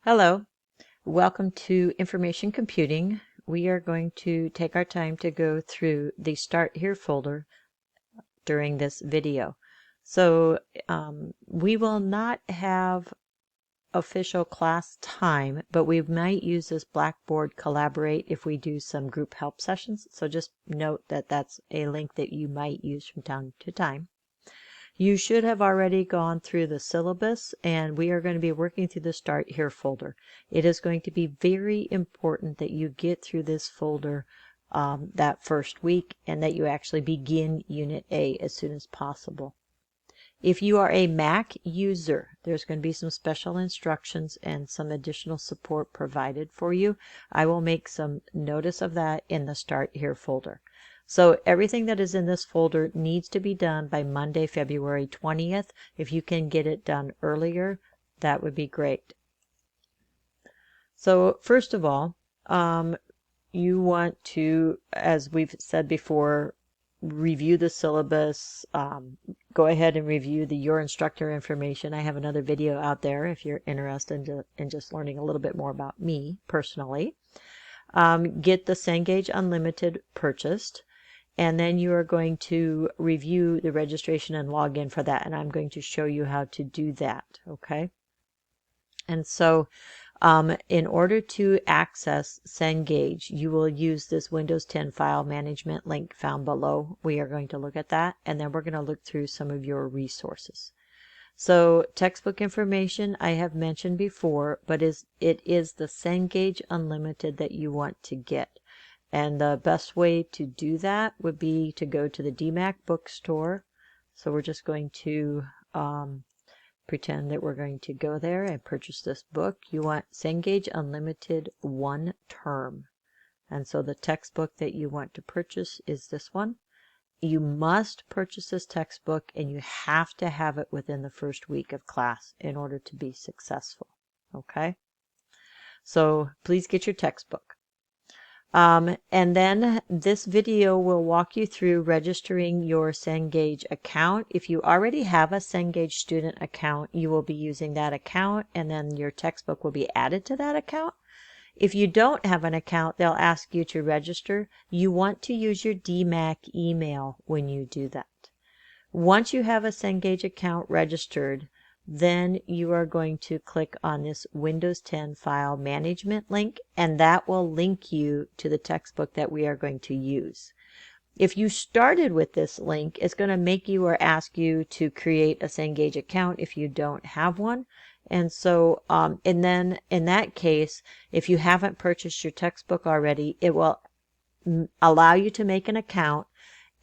Hello, welcome to Information Computing. We are going to take our time to go through the Start Here folder during this video. So we will not have official class time, but we might use this Blackboard Collaborate if we do some group help sessions. So just note that that's a link that you might use from time to time. You should have already gone through the syllabus, and we are going to be working through the Start Here folder. It is going to be very important that you get through this folder that first week and that you actually begin Unit A as soon as possible. If you are a Mac user, there's going to be some special instructions and some additional support provided for you. I will make some notice of that in the Start Here folder. So everything that is in this folder needs to be done by Monday, February 20th. If you can get it done earlier, that would be great. So first of all, you want to, as we've said before, review the syllabus. Go ahead and review Your Instructor information. I have another video out there if you're interested in just learning a little bit more about me personally. Get the Cengage Unlimited purchased. And then you are going to review the registration and login for that. And I'm going to show you how to do that. Okay. And so in order to access Cengage, you will use this Windows 10 file management link found below. We are going to look at that. And then we're going to look through some of your resources. So textbook information I have mentioned before, but it is the Cengage Unlimited that you want to get. And the best way to do that would be to go to the DMAC bookstore. So we're just going to pretend that we're going to go there and purchase this book. You want Cengage Unlimited 1 term. And so the textbook that you want to purchase is this one. You must purchase this textbook and you have to have it within the first week of class in order to be successful. Okay? So please get your textbook. And then this video will walk you through registering your Cengage account. If you already have a Cengage student account, you will be using that account, and then your textbook will be added to that account. If you don't have an account, they'll ask you to register. You want to use your DMAC email when you do that. Once you have a Cengage account registered, then you are going to click on this Windows 10 file management link, and that will link you to the textbook that we are going to use. If you started with this link, it's going to make you or ask you to create a Cengage account if you don't have one. And so, and then in that case, if you haven't purchased your textbook already, it will allow you to make an account,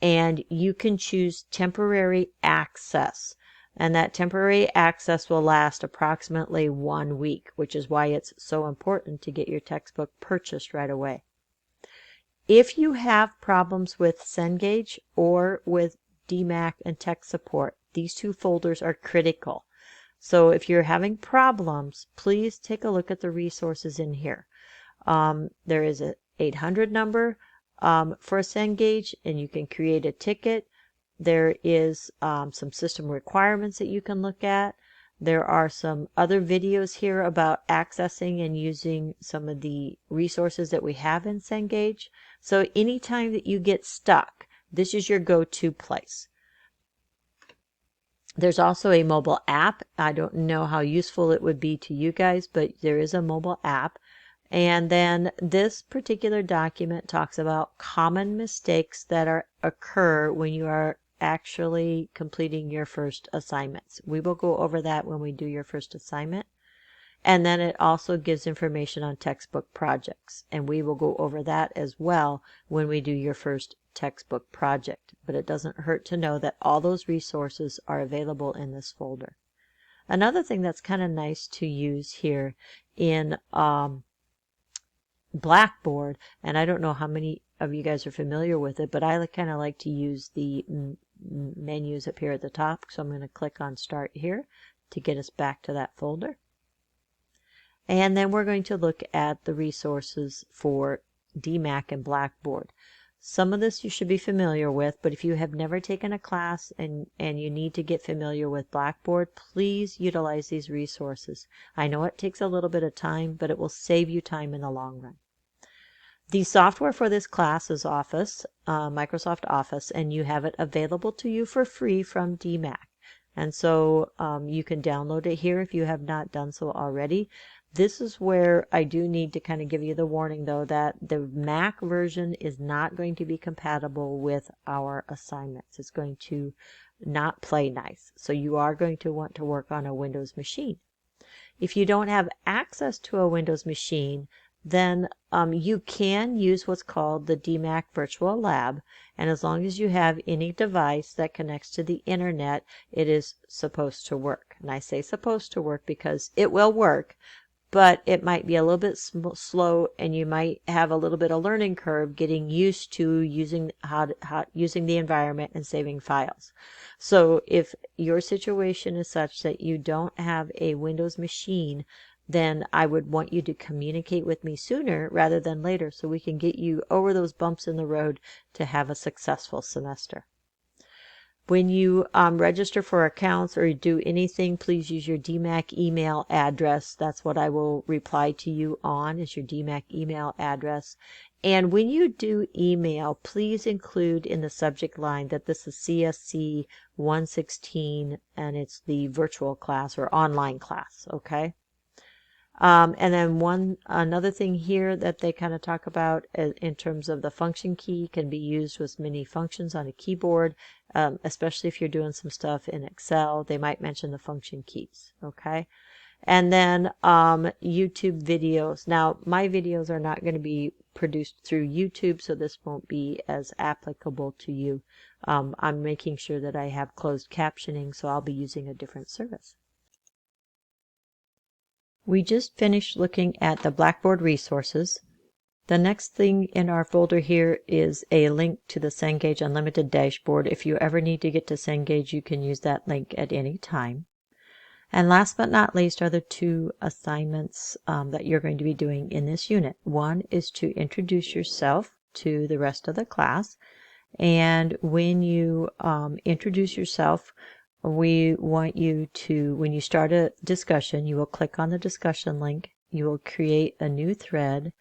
and you can choose temporary access. And that temporary access will last approximately 1 week, which is why it's so important to get your textbook purchased right away. If you have problems with Cengage or with DMAC and tech support, these two folders are critical. So if you're having problems, please take a look at the resources in here. There is an 800 number for Cengage, and you can create a ticket. There is some system requirements that you can look at. There are some other videos here about accessing and using some of the resources that we have in Cengage. So anytime that you get stuck, this is your go-to place. There's also a mobile app. I don't know how useful it would be to you guys, but there is a mobile app. And then this particular document talks about common mistakes that occur when you are actually completing your first assignments. We will go over that when we do your first assignment. And then it also gives information on textbook projects. And we will go over that as well when we do your first textbook project. But it doesn't hurt to know that all those resources are available in this folder. Another thing that's kind of nice to use here in Blackboard, and I don't know how many of you guys are familiar with it, but I kind of like to use the menus up here at the top. So I'm going to click on Start Here to get us back to that folder. And then we're going to look at the resources for DMAC and Blackboard. Some of this you should be familiar with, but if you have never taken a class and you need to get familiar with Blackboard, please utilize these resources. I know it takes a little bit of time, but it will save you time in the long run. The software for this class is Office, Microsoft Office, and you have it available to you for free from DMAC. And so you can download it here if you have not done so already. This is where I do need to kind of give you the warning, though, that the Mac version is not going to be compatible with our assignments. It's going to not play nice. So you are going to want to work on a Windows machine. If you don't have access to a Windows machine, then you can use what's called the DMAC Virtual Lab, and as long as you have any device that connects to the internet, it is supposed to work. And I say supposed to work because it will work, but it might be a little bit slow, and you might have a little bit of learning curve getting used to using using the environment and saving files. So if your situation is such that you don't have a Windows machine, then I would want you to communicate with me sooner rather than later so we can get you over those bumps in the road to have a successful semester. When you register for accounts or do anything, please use your DMAC email address. That's what I will reply to you on, is your DMAC email address. And when you do email, please include in the subject line that this is CSC116 and it's the virtual class or online class, okay? And then another thing here that they kind of talk about in terms of the function key can be used with many functions on a keyboard, especially if you're doing some stuff in Excel. They might mention the function keys, okay? And then YouTube videos. Now, my videos are not going to be produced through YouTube, so this won't be as applicable to you. I'm making sure that I have closed captioning, so I'll be using a different service. We just finished looking at the Blackboard resources. The next thing in our folder here is a link to the Cengage Unlimited dashboard. If you ever need to get to Cengage, you can use that link at any time. And last but not least are the two assignments that you're going to be doing in this unit. One is to introduce yourself to the rest of the class. And when you introduce yourself, we want you to, when you start a discussion, you will click on the discussion link, you will create a new thread,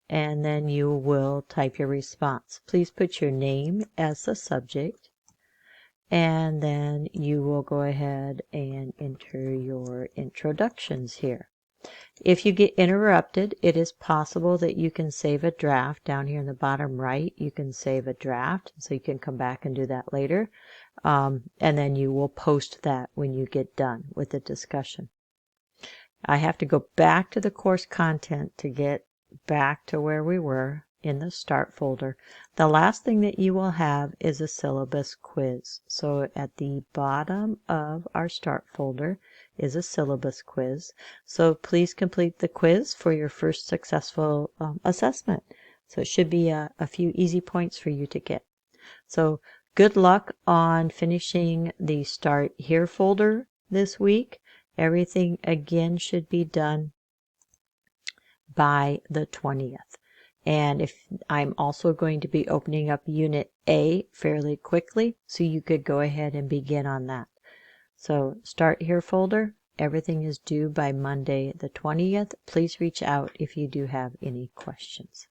and then you will type your response. Please put your name as the subject, and then you will go ahead and enter your introductions here. If you get interrupted, it is possible that you can save a draft. Down here in the bottom right, you can save a draft, so you can come back and do that later. And then you will post that when you get done with the discussion. I have to go back to the course content to get back to where we were in the start folder. The last thing that you will have is a syllabus quiz. So at the bottom of our start folder is a syllabus quiz. So please complete the quiz for your first successful assessment. So it should be a few easy points for you to get. So good luck on finishing the Start Here folder this week. Everything again should be done by the 20th. And if I'm also going to be opening up Unit A fairly quickly, so you could go ahead and begin on that. So Start Here folder, everything is due by Monday the 20th. Please reach out if you do have any questions.